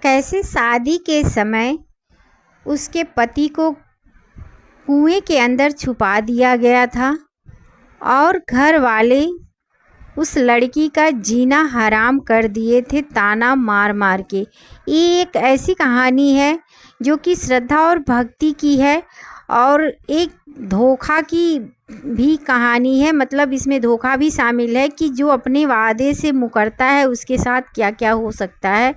कैसे शादी के समय उसके पति को कुएं के अंदर छुपा दिया गया था और घर वाले उस लड़की का जीना हराम कर दिए थे ताना मार मार के। ये एक ऐसी कहानी है जो कि श्रद्धा और भक्ति की है और एक धोखा की भी कहानी है। मतलब इसमें धोखा भी शामिल है कि जो अपने वादे से मुकरता है उसके साथ क्या क्या हो सकता है।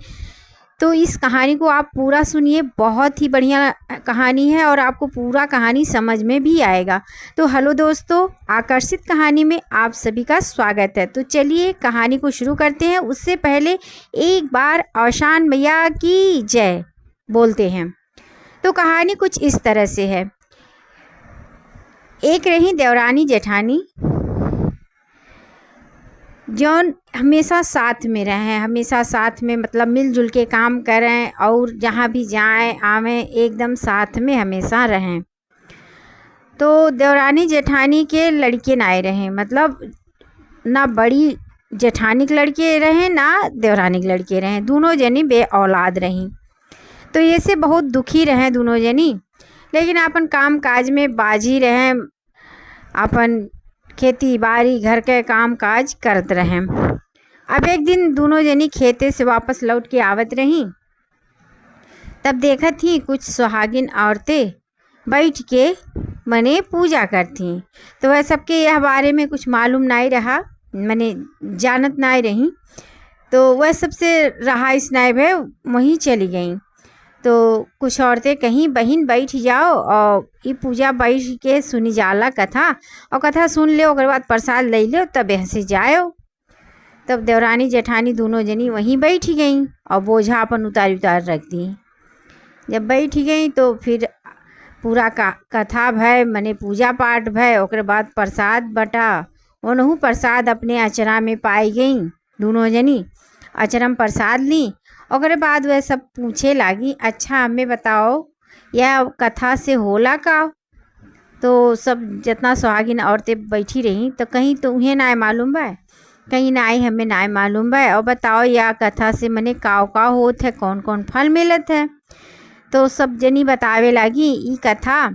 तो इस कहानी को आप पूरा सुनिए, बहुत ही बढ़िया कहानी है और आपको पूरा कहानी समझ में भी आएगा। तो हेलो दोस्तों, आकर्षित कहानी में आप सभी का स्वागत है। तो चलिए कहानी को शुरू करते हैं। उससे पहले एक बार औशान मैया की जय बोलते हैं। तो कहानी कुछ इस तरह से है। एक रही देवरानी जेठानी जौन हमेशा साथ में रहें, हमेशा साथ में मतलब मिलजुल के काम करें और जहाँ भी जाएं आवें एकदम साथ में हमेशा रहें। तो देवरानी जेठानी के लड़के ना रहें, मतलब ना बड़ी जेठानी के लड़के रहें ना देवरानी के लड़के रहें, दोनों जनी बे औलाद रहीं। तो ये से बहुत दुखी रहें दोनों जनी, लेकिन अपन काम काज में बाजी रहें, अपन खेती बाड़ी घर के काम काज करत रहें। अब एक दिन दोनों जनी खेते से वापस लौट के आवत रहीं, तब देखा थी कुछ सुहागिन औरतें बैठ के मने पूजा करती। तो वह सबके यह बारे में कुछ मालूम नहीं रहा, मने जानत नहीं रही। तो वह सबसे रहाइश नहीं भे वहीं चली गई। तो कुछ औरतें कहीं बहन बैठ जाओ और ये पूजा बैठ के सुनी जाला कथा, और कथा सुन ले और बाद प्रसाद ले लो तब यहाँ से जाओ। तब देवरानी जेठानी दोनों जनी वहीं बैठ गई और बोझा अपन उतार रख दी। जब बैठ गई तो फिर पूरा कथा भय मने पूजा पाठ भय, और बाद प्रसाद बटा। ओनहु प्रसाद अपने अचरा में पाई गई। दोनों जनी अचरा में प्रसाद ली और बाद वह सब पूछे लागी, अच्छा हमें बताओ यह कथा से होला का। तो सब जितना सुहागिन औरतें बैठी रहीं तो कहीं तो उन्हें ना मालूम बा, कहीं ना हमें ना मालूम बा, और बताओ यह कथा से मने का होत है, कौन कौन फल मिलत है। तो सब जनी बतावे लागी ई कथा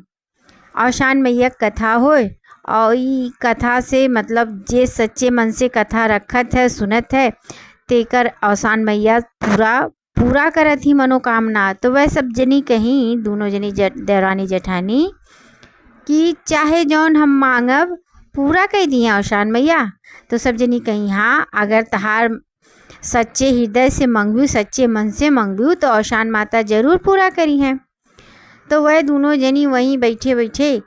औशान मैया कथा होए, और ई कथा से मतलब जे सच्चे मन से कथा रखत है सुनत है तेकर औशान मैया पूरा करत ही मनोकामना। तो वह सब जनी कहीं दोनों जनी देवरानी जेठानी कि चाहे जौन हम मांगब पूरा कह दिए औशान मैया। तो सब जनी कहीं हाँ, अगर तहार सच्चे हृदय से मंगबू, सच्चे मन से मंगबू तो औशान माता जरूर पूरा करी है। तो वह दोनों जनी वहीं बैठे बैठे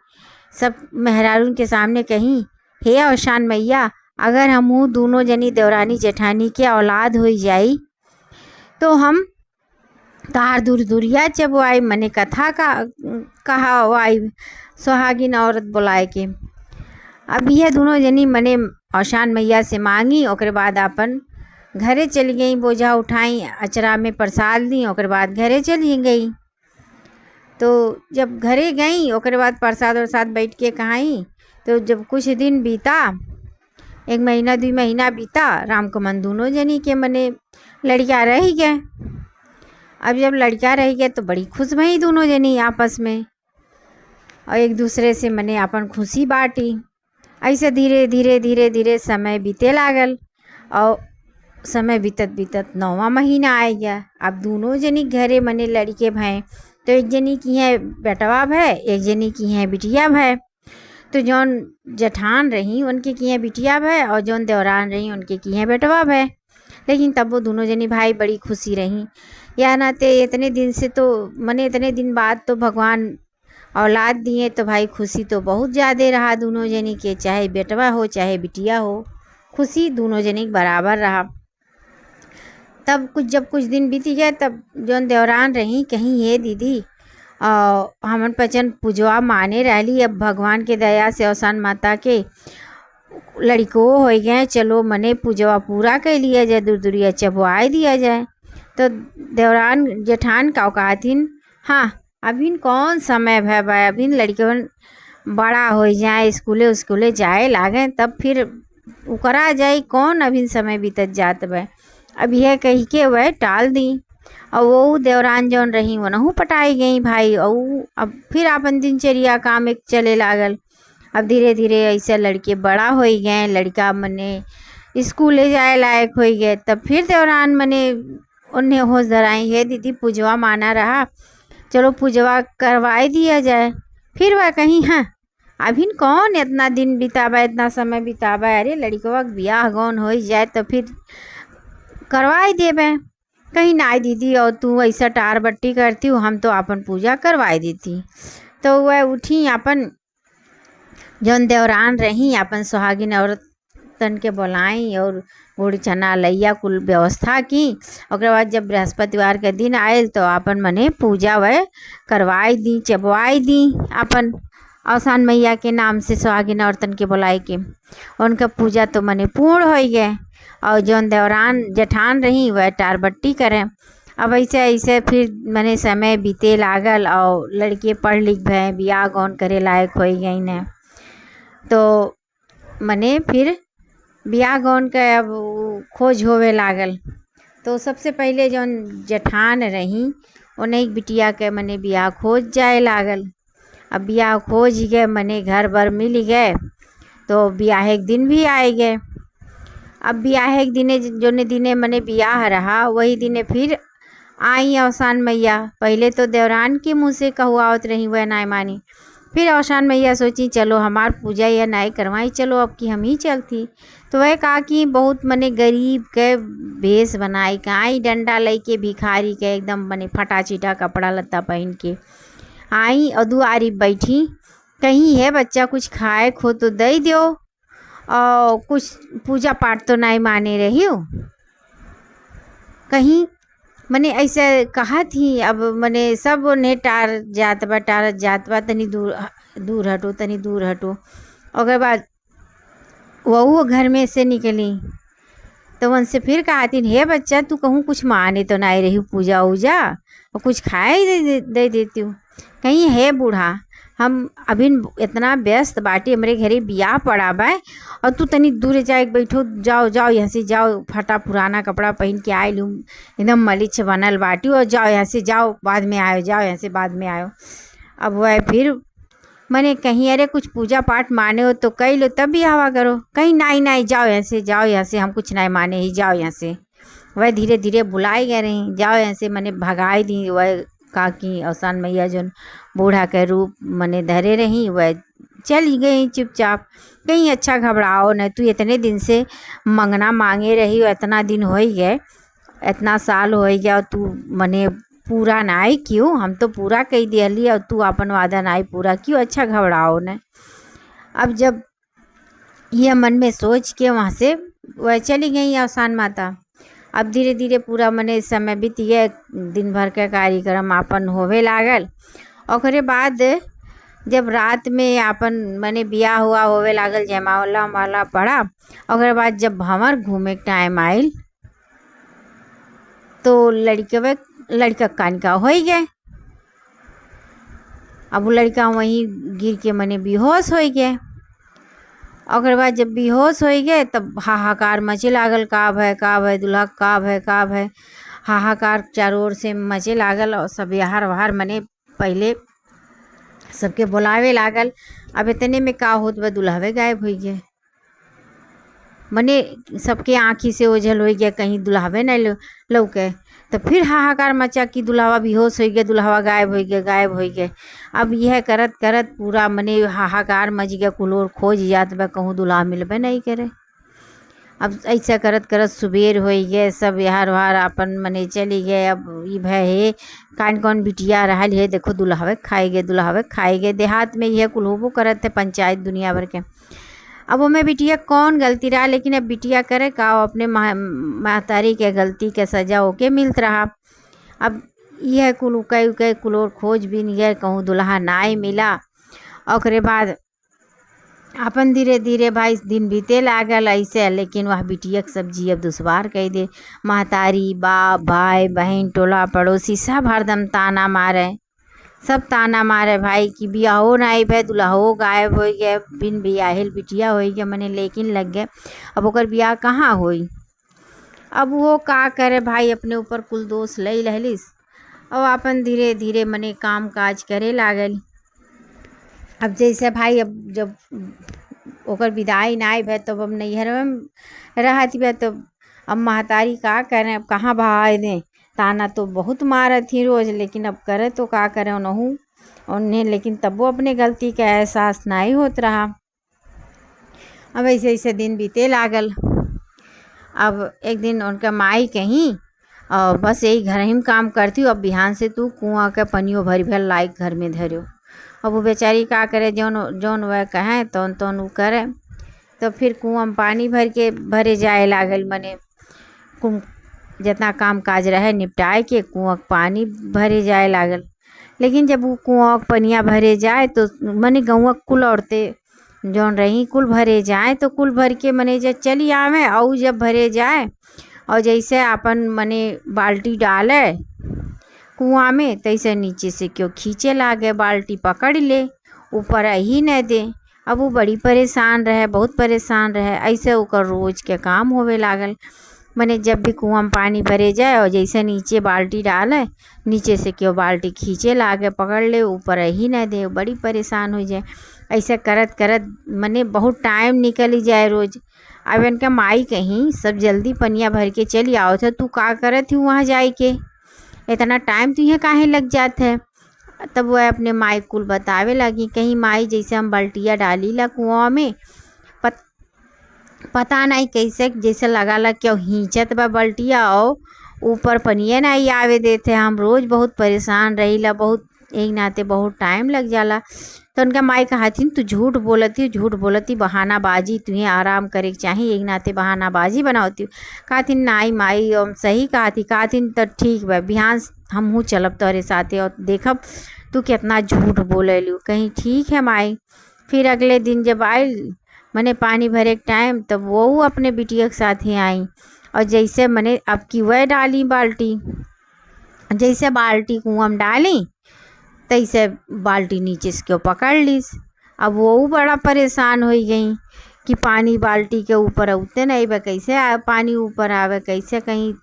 सब मेहरारून के सामने कहीं, हे औशान मैया, अगर हम दोनों जनी देवरानी जेठानी के औलाद हो जाई तो हम तार दूर दूरिया चबवाई, मने कथा का कहा वाई सुहागिन औरत बुलाए के। अब यह दोनों जनी मने औशान मैया से मांगी, और बाद अपन घरे चली गई, बोझा उठाई, अचरा में प्रसाद दी, और बाद घरे चली गई। तो जब घरे गई और बाद प्रसाद वरसाद बैठ के कहाई, तो जब कुछ दिन बीता, 1 महीना 2 महीना बीता, राम को मन दोनों जनी के मने लड़का रह गए। अब जब लड़का रह गए तो बड़ी खुश भई दोनों जनी आपस में, और एक दूसरे से मने अपन खुशी बांटी। ऐसे धीरे धीरे धीरे धीरे समय बीते लागल, और समय बीतत बीतत 9वां महीना आ गया। अब दोनों जनी घरे मने लड़के भय, तो एक जनी की है बेटवा भय, एक जनी की है बिटिया भय। तो जौन जेठान रही उनके की है बिटिया भय, और जौन देवरान रही उनके की है बेटवा भय। लेकिन तब वो दोनों जनी भाई बड़ी खुशी रही, या नाते इतने दिन से तो मने इतने दिन बाद तो भगवान औलाद दिए, तो भाई खुशी तो बहुत ज़्यादा रहा दोनों जनी के, चाहे बेटवा हो चाहे बिटिया हो, खुशी दोनों जनी बराबर रहा। तब जब कुछ दिन बीती गए, तब जौन देवरान रही कहीं, हे दीदी हमन पचन पूजवा माने रहली, अब भगवान के दया से औशान माता के लड़को हो गए, चलो मने पूजवा पूरा कर लिया जाए, दूर दूरिया चबवाए दिया जाए। तो देवरान जेठान का कहथिन, हाँ अभी कौन समय है भाई, अभी लड़के बड़ा हो जाए, स्कूले जाए लागे, तब फिर उकरा जाए, कौन अभी समय बीतत जात बा। अब यह कही के वह टाल दी। और वो देवरान जौन रही वनहू पटाई गई भाई। और अब फिर अपन दिनचर्या काम एक चले लागल। अब धीरे धीरे ऐसे लड़के बड़ा हो गए, लड़का मने स्कूले जाए लायक हो गए। तब फिर देवरान मने उन्हें होश धराई, है दीदी पूजवा माना रहा, चलो पूजवा करवाई दिया जाए। फिर वह कहीं हाँ अभी कौन इतना दिन बितावा, इतना समय बितावा, अरे लड़कवा के बियाह गौन हो जाए तो फिर करवाई देवे। कहीं ना दीदी और तू ऐसा टार बट्टी करती हो, हम तो अपन पूजा करवाई देती। तो वह उठी अपन जौन देवरान रही अपन सुहागिन औरतन के बुलाई और गुड़ चना लैया कुल व्यवस्था की। और बाद जब बृहस्पतिवार के दिन आयल तो अपन मने पूजा वह करवाई दी, चबवाई दी अपन औसान मैया के नाम से सुहागिन औरतन के बुलाई के। उनका पूजा तो मने पूर्ण हो गए। और जौन देवरान जेठान रही वह टारबट्टी करें। अब ऐसे ऐसे फिर मने समय बीते लागल और लड़के पढ़ लिख भे, बियाह गौन करे लायक हो गई ने। तो मने फिर बियाह गौन के अब खोज होवे लागल। तो सबसे पहले जौन जेठान रही उन्हें एक बिटिया के मने बियाह खोज जाए लागल। अब बियाह खोज गए मने घर बर मिल गए। तो बियाह एक दिन भी आए गए। अब बियाह एक दिने जोने दिने मने बियाह रहा वही दिने फिर आई औसान मैया। पहले तो देवरान के मुँह से कहुआवत रही वह नाय मानी। फिर औसान मैया सोची चलो हमार पूजा या नाई करवाई, चलो अब की हम ही चलती। तो वह कहा कि बहुत मने गरीब के भेष बनाई का आई, डंडा लई के भिखारी के एकदम मने फटा चिटा कपड़ा लत्ता पहन के आई और दुआरी बैठी। कहीं है बच्चा कुछ खाए खो तो दे दो, और कुछ पूजा पाठ तो नहीं माने रही हो। कहीं मने ऐसे कहा थी। अब मने सब ने टार जात बा तनी दूर दूर हटो, तनी दूर हटो। और बाद वह घर में से निकली तो उनसे फिर कहा थी, हे बच्चा तू कहूँ कुछ माने तो नहीं रही पूजा उजा, और कुछ खाए दे देती हूँ। कहीं है बूढ़ा हम अभी इतना व्यस्त बाटी, हमारे घरे बियाह पड़ा बा और तू तनी दूर जाए बैठो, जाओ जाओ यहाँ से जाओ, फटा पुराना कपड़ा पहन के आए लूँ, एकदम मलिच बनल बाटी, और जाओ यहाँ से जाओ, बाद में आयो, जाओ यहाँ से बाद में आयो। अब वह फिर मैंने कहीं अरे कुछ पूजा पाठ माने हो तो कही लो तब भी हवा करो। कहीं नहीं नहीं जाओ यहाँ से, जाओ यहाँ से, हम कुछ नहीं माने ही, जाओ यहाँ से। वह धीरे धीरे बुलाई गए रही, जाओ यहाँ से, मैंने भगाई दी। वह काकी औसान मैया जो बूढ़ा के रूप मने धरे रही वह चली गई चुपचाप। कहीं अच्छा घबराओ न, तू इतने दिन से मंगना मांगे रही हो, इतना दिन हो ही गए, इतना साल हो गया, और तू मने पूरा नाई क्यों, हम तो पूरा कही दिली और तू अपन वादा नाई पूरा क्यों, अच्छा घबराओ न। अब जब यह मन में सोच के वहाँ से वह चली गई औसान माता। अब धीरे धीरे पूरा मने समय बीत गया, दिन भर के कार्यक्रम आपन होवे लागल। और बाद जब रात में आपन मने बियाह हुआ होवे लागल, जयमाला माला पड़ा। और बाद जब भंवर घूमे के टाइम आयल तो लड़का कानका हो गए। अब वो लड़का वहीं गिर के मने बेहोश हो गए। और बाद जब बेहोश हो गए तब हाहाकार मचे लागल, का भय दुल्हा, का भय हाहाकार चारों ओर से मचे लागल। और सब यार वहार मने पहले सबके बुलावे लागल। अब इतने में का होत वह दुल्हवे गायब हो गए। मने सबके आँखी से ओझल हो गया, कहीं दुल्हवे नहीं लौके। तो फिर हाहाकार मचा कि दुल्हवा बेहोश हो गया, दुल्हवा गायब हो गए। अब यह करत करत पूरा मने हाहाकार मच गया, कुलोर खोज जात बा, कहूँ दुल्हा मिलबे नहीं करे। अब ऐसा करत करत सुबेर हो गए, सब यार वार अपन मने चली गए। अब ये भय है कान कौन बिटिया रहा है, देखो दुल्हावे खाए गए। देहात में यह कुल होबो करत थे, पंचायत दुनिया भर के। अब वो में बिटिया कौन गलती रहा, लेकिन अब बिटिया करे का, अपने महतारी के गलती के सजा होके मिलत रहा। अब यह कुल उकई कुलोर खोज भी नहीं गए, कहूँ दुल्हा नाई मिला। और बाद अपन धीरे धीरे भाई दिन बीते लागल ऐसे। लेकिन वह बिटिया के सब्जी अब दुश्वार कह दे। महतारी बाप भाई बहन टोला पड़ोसी सब हरदम ताना मारे, सब ताना मारे भाई कि बियाहो नहीं भे, दुल्हो गायब हो गए, बिन बियाहिल बिटिया हो गया मने, लेकिन लग गए अब ओकर बियाह कहाँ होई। अब वो का करे भाई, अपने ऊपर कुल दोष लई रहलिस और अपन धीरे धीरे मने काम काज करे लागल। अब जैसे भाई, अब जब ओकर विदाई नाई भे तब अब नैहर में रहत बे, तो अब महतारी का करें, अब कहाँ भाई दें। ताना तो बहुत मारत थी रोज, लेकिन अब करे तो का करें उन्हों उन्हें, लेकिन तब वो अपने गलती का एहसास नहीं होत रहा। अब ऐसे ऐसे दिन बीते लागल। अब एक दिन उनका माई कहीं और बस यही घर ही में काम करती हूँ, अब बिहान से तू कुआं का पनियो भर भर लाइक घर में धरो। अब वो बेचारी का करे, जौन जौन वह कहें तौन तौन वो करे। तो फिर कुआं में पानी भर के भरे जाए लागल, मने जितना काम काज रहे निपटाए के कुआं के पानी भरे जाए लागल। लेकिन जब वो कुआं के पनिया भरे जाए तो मने गौवा कुल औरतें जौन रही कुल भरे जाए, तो कुल भर के मने जब चली आवे और जब भरे जाए और जैसे अपन मने बाल्टी डाले कुआं में, तैसे नीचे से क्यों खींचे लागे, बाल्टी पकड़ ले, ऊपर ही न दे। अब वो बड़ी परेशान रहे, बहुत परेशान रहे। ऐसे ओकर रोज के काम होवे लागल। मने जब भी कुआं में पानी भरे जाए और जैसे नीचे बाल्टी डाले, नीचे से क्यों बाल्टी खींचे लागे, पकड़ ले, ऊपर ही न दे, बड़ी परेशान हो जाए। ऐसे करत करत मने बहुत टाइम निकल जाए रोज। अब इनका माई कहीं सब जल्दी पनिया भर के चली आओ थे, तू का करत थी वहाँ जाए के, इतना टाइम तुझे काहे लग जात है। तब वह अपने माई कुल बतावे लगी, कहीं माई जैसे हम बाल्टिया डाली ला कुआं में, पता नहीं कैसे जैसे लगा ला क्यों हिंचत बा बाल्टिया और ऊपर पनिया नहीं आवे देते। हम रोज बहुत परेशान रही ला, बहुत एक नाते बहुत टाइम लग जाला। तो उनका माई कहती, तू झूठ बोलती, बहानाबाजी, तुझे आराम करे के चाहिए, एक नाते बहानाबाजी बनाती। कहती नाई माई हम सही कहती तो ठीक बा, बिहान हमहूँ चलब तोरे साथे और देखब तू कितना झूठ बोलेलू। कहीं ठीक है माई। फिर अगले दिन जब आई मने पानी भरे के टाइम, तब वो अपने बिटिया के साथ ही आई और जैसे मने अब की वह डाली बाल्टी, जैसे बाल्टी कुआं में डाली तैसे बाल्टी नीचे से क्यों पकड़ लीस। अब वो बड़ा परेशान हो गई कि पानी बाल्टी के ऊपर उतने नहीं बे, कैसे पानी ऊपर आवे, कैसे कहीं।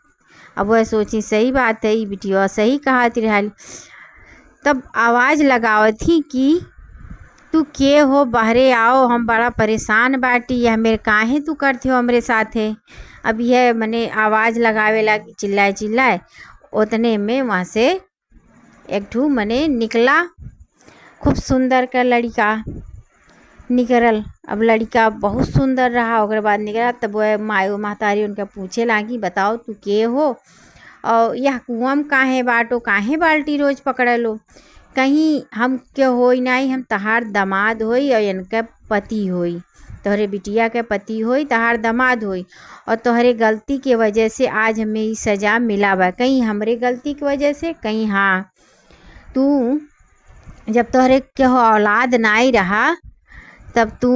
अब वह सोची सही बात है, बिटिया सही कहा तिरहाली। तब आवाज़ लगावत थी कि तू के हो, बाहरे आओ, हम बड़ा परेशान बाटी, यह मेरे काहे तू करते हो हमरे साथे। अब यह मने आवाज़ लगावे लगी, चिल्लाए। उतने में वहाँ से एक ठू मने निकला, खूब सुंदर का लड़का निकलल। अब लड़का बहुत सुंदर रहा, ओकर बाद निकला। तब वह महतारी उनका पूछे लागी, बताओ तू के हो और यह कुआं में काहे बाटो, काहे बाल्टी रोज पकड़लो। कहीं हम के होई नहीं, हम तहार दामाद होई और इनका पति होई, तोहरे बिटिया के पति होई, तहार दामाद होई, और तोहरे गलती के वजह से आज हमें ये सज़ा मिला बा। कहीं हमरे गलती की वजह से, कहीं हाँ तू जब तोहरे के औलाद नहीं रहा तब तू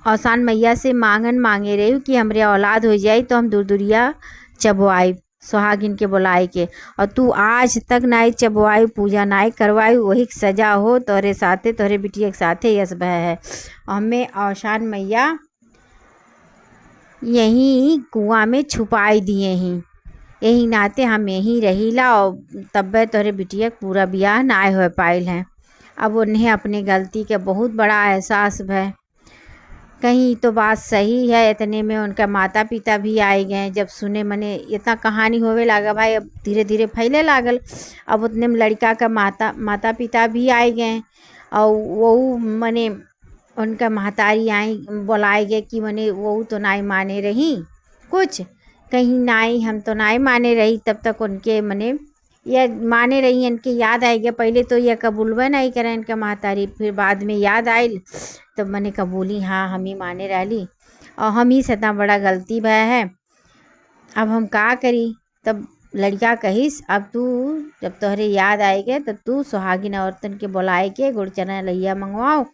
आसान मैया से मांगन मांगे रही कि हमरे औलाद हो जाए तो हम दूर चबवाई सुहागिन के बुलाए के, और तू आज तक नहीं चबवाई, पूजा नहीं करवाई। वही सजा हो तोरे साथे, तोरे बिटिया के साथे यस भय है। हमें आसान मैया यहीं कुआं में छुपाई दिए ही, यही नाते हम यहीं रहीला और तब तोरे बिटिया पूरा ब्याह ना हो पाइल है। अब उन्हें अपने गलती के बहुत बड़ा एहसास है। कहीं तो बात सही है। इतने में उनका माता पिता भी आए गए। जब सुने मने इतना कहानी होवे लागा भाई, अब धीरे धीरे फैले लागल। अब उतने में लड़का का माता पिता भी आए गए और वो मने उनका महतारी आई बुलाए गए कि मने वो तो नाई माने रही कुछ, कहीं नाई हम तो नाई माने रही। तब तक उनके मने यह माने रही, इनके याद आए गया। पहले तो यह कबूलवा नहीं करें इनका महतारी, फिर बाद में याद आई तब मैंने कबूली, हाँ हम ही माने रही और हम ही से इतना बड़ा गलती भय है, अब हम का करी। तब लड़का कहिस, अब तू जब तोहरे याद आएगे तब तू सुहागिन औरतन के बुलाए के गुड़ चना लैया मंगवाओ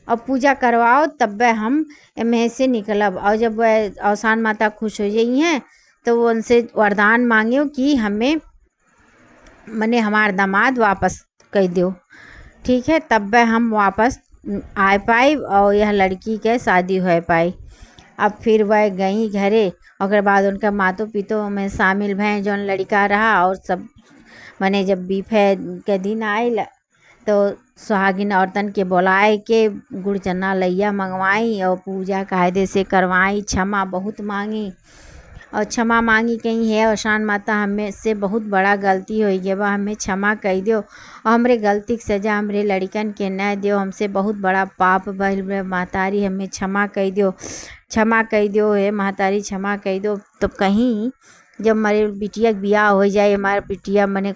और पूजा करवाओ, तब वह हम एमहे से निकलब। और जब वह आसान माता खुश हो जाई हैं तो वो उनसे वरदान मांगे कि हमें मने हमार दामाद वापस कर दो, ठीक है, तब वह हम वापस आ पाए और यह लड़की के शादी हो पाई। अब फिर वह गई घरे। ओकर बाद उनका मातो पितो में शामिल भैं जौन लड़का रहा। और सब मने जब बीफे के दिन आयल तो सुहागिन औरतन के बुलाए के गुड़ चना लैया मंगवाई और पूजा कायदे से करवाई। क्षमा बहुत मांगी और क्षमा मांगी कहीं है औसान माता हमें से बहुत बड़ा गलती हो गया बा, हमें क्षमा कह दियो और हमरे गलती की सजा हमरे लड़कन के न दियो। हमसे बहुत बड़ा पाप भइल बा महतारी, हमें क्षमा कह दियो, क्षमा कह दियो हे महतारी, क्षमा कह दो। तो कहीं जब हमारे बिटिया के बियाह हो जाए, हमारे बिटिया मने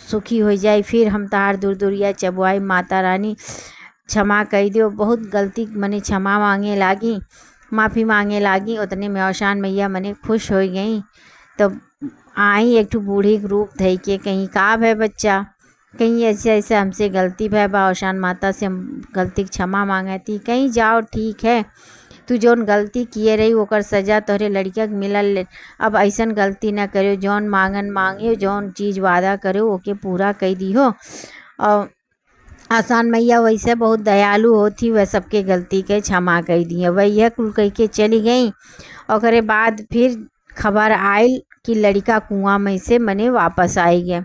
सुखी हो जाए, फिर हम तार दूर दूरिया चबुआई माता रानी क्षमा कह दियो। बहुत गलती मने क्षमा मांगे लागी, माफ़ी मांगे लागी। उतने में औसान मैया मने खुश हो गई। तब आई एक ठो बूढ़ी के रूप धई के, कहीं का भय बच्चा, कहीं ऐसे ऐसे हमसे गलती भय बा, औसान माता से हम गलती की क्षमा मांगती। कहीं जाओ ठीक है, तू जौन गलती किए रही ओकर सजा तोहरे लड़किया के मिलल। अब ऐसन गलती ना करियो, जौन मांगन मांगियो, जौन चीज़ वादा करो ओके पूरा कह दिहो। और आसान मैया वैसे बहुत दयालु होती, वह सबके गलती के क्षमा कह दिए। वह यह कुल कह के चली गई। और बाद फिर खबर आयल कि लड़का कुआं में से मने वापस आई गए।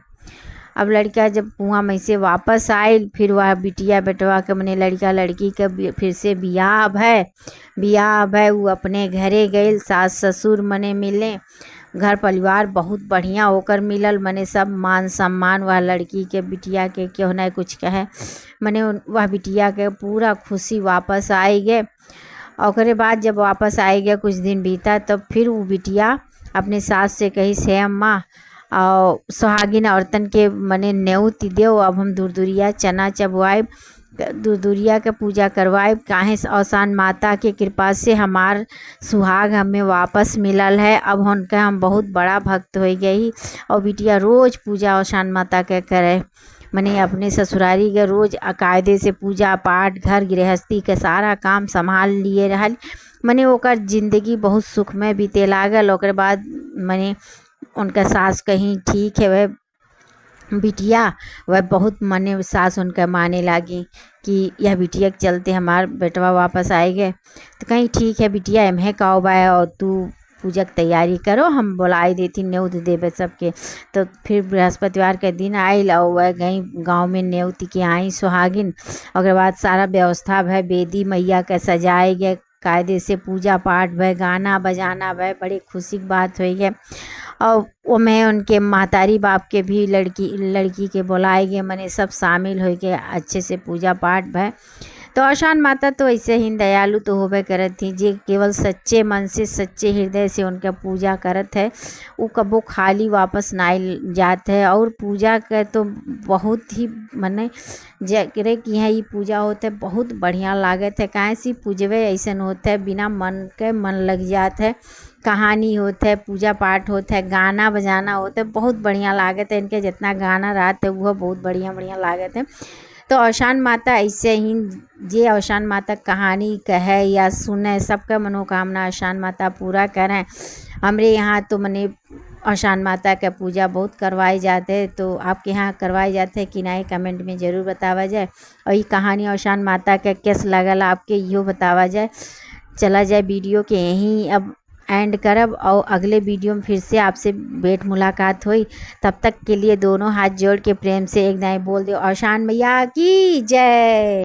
अब लड़का जब कुआं में से वापस आयल, फिर वह बिटिया बेटवा के मने लड़का लड़की के फिर से बियाह भय वो अपने घरे गए। सास ससुर मने मिले, घर परिवार बहुत बढ़िया होकर मिलल। मने सब मान सम्मान वह लड़की के बिटिया के क्यों न कुछ कहे, मने वह बिटिया के पूरा खुशी वापस आए गए। और बाद जब वापस आए गए कुछ दिन बीता, तब फिर वो बिटिया अपने सास से कही से अम्मा और सुहागिन औरतन के मने न्योती देव, अब हम दूर दूरिया चना चबवाएब, दूर दूरिया के पूजा करवाएब। काहे औसान माता के कृपा से हमार सुहाग हमें वापस मिलल है। अब उनका हम बहुत बड़ा भक्त हो गई। और बिटिया रोज़ पूजा औसान माता के करे, मने अपने ससुरारी के रोज़ कायदे से पूजा पाठ घर गृहस्थी के सारा काम संभाल लिए रहल। मने ओकर जिंदगी बहुत सुख में बीते लागल। ओकर बाद मने उनका सास कहीं ठीक है, वह बिटिया वह बहुत मने सास उनका माने लागी कि यह बिटिया के चलते हमार बेटवा वापस आए गए। तो कहीं ठीक है बिटिया एम्हे काओ बाय और तू पूजा की तैयारी करो, हम बुलाई देती न्योत देवे सबके। तो फिर बृहस्पतिवार के दिन आयल और वह गई गांव में न्योती के आई सुहागिन। और बाद सारा व्यवस्था भय, बेदी मैया के सजाए गए, कायदे से पूजा पाठ भय, गाना बजाना भय, बड़ी खुशी की बात हुई है। और वो मैं उनके महतारी बाप के भी लड़की के बुलाए गए, मने सब शामिल हो गए अच्छे से पूजा पाठ भय। तो औसान माता तो ऐसे ही दयालु तो होबे करत थी, जे केवल सच्चे मन से सच्चे हृदय से उनका पूजा करत है वो कबो खाली वापस ना जात है। और पूजा के तो बहुत ही मने जरे कि यहाँ ये पूजा होते बहुत बढ़िया लागत है। काहे से पूजवे ऐसा होता है बिना मन के मन लग जात है, कहानी होता है, पूजा पाठ होता है, गाना बजाना होता है, बहुत बढ़िया लागत है। इनके जितना गाना रात है वह बहुत बढ़िया बढ़िया लागत है। तो औसान माता ऐसे ही जे औसान माता कहानी कहे या सुने सबका मनोकामना औसान माता पूरा करें। हमरे यहाँ तो मने औसान माता का पूजा बहुत करवाए जाते हैं। तो आपके यहाँ करवाए जाते हैं कि नहीं, कमेंट में ज़रूर बतावा जाए। और ये कहानी औसान माता का कैस लगल आपके यो बतावा जाए। चला जाए वीडियो के यहीं अब एंड करब और अगले वीडियो में फिर से आपसे भेंट मुलाकात हुई। तब तक के लिए दोनों हाथ जोड़ के प्रेम से एक दाएं बोल दो, औसान मैया की जय।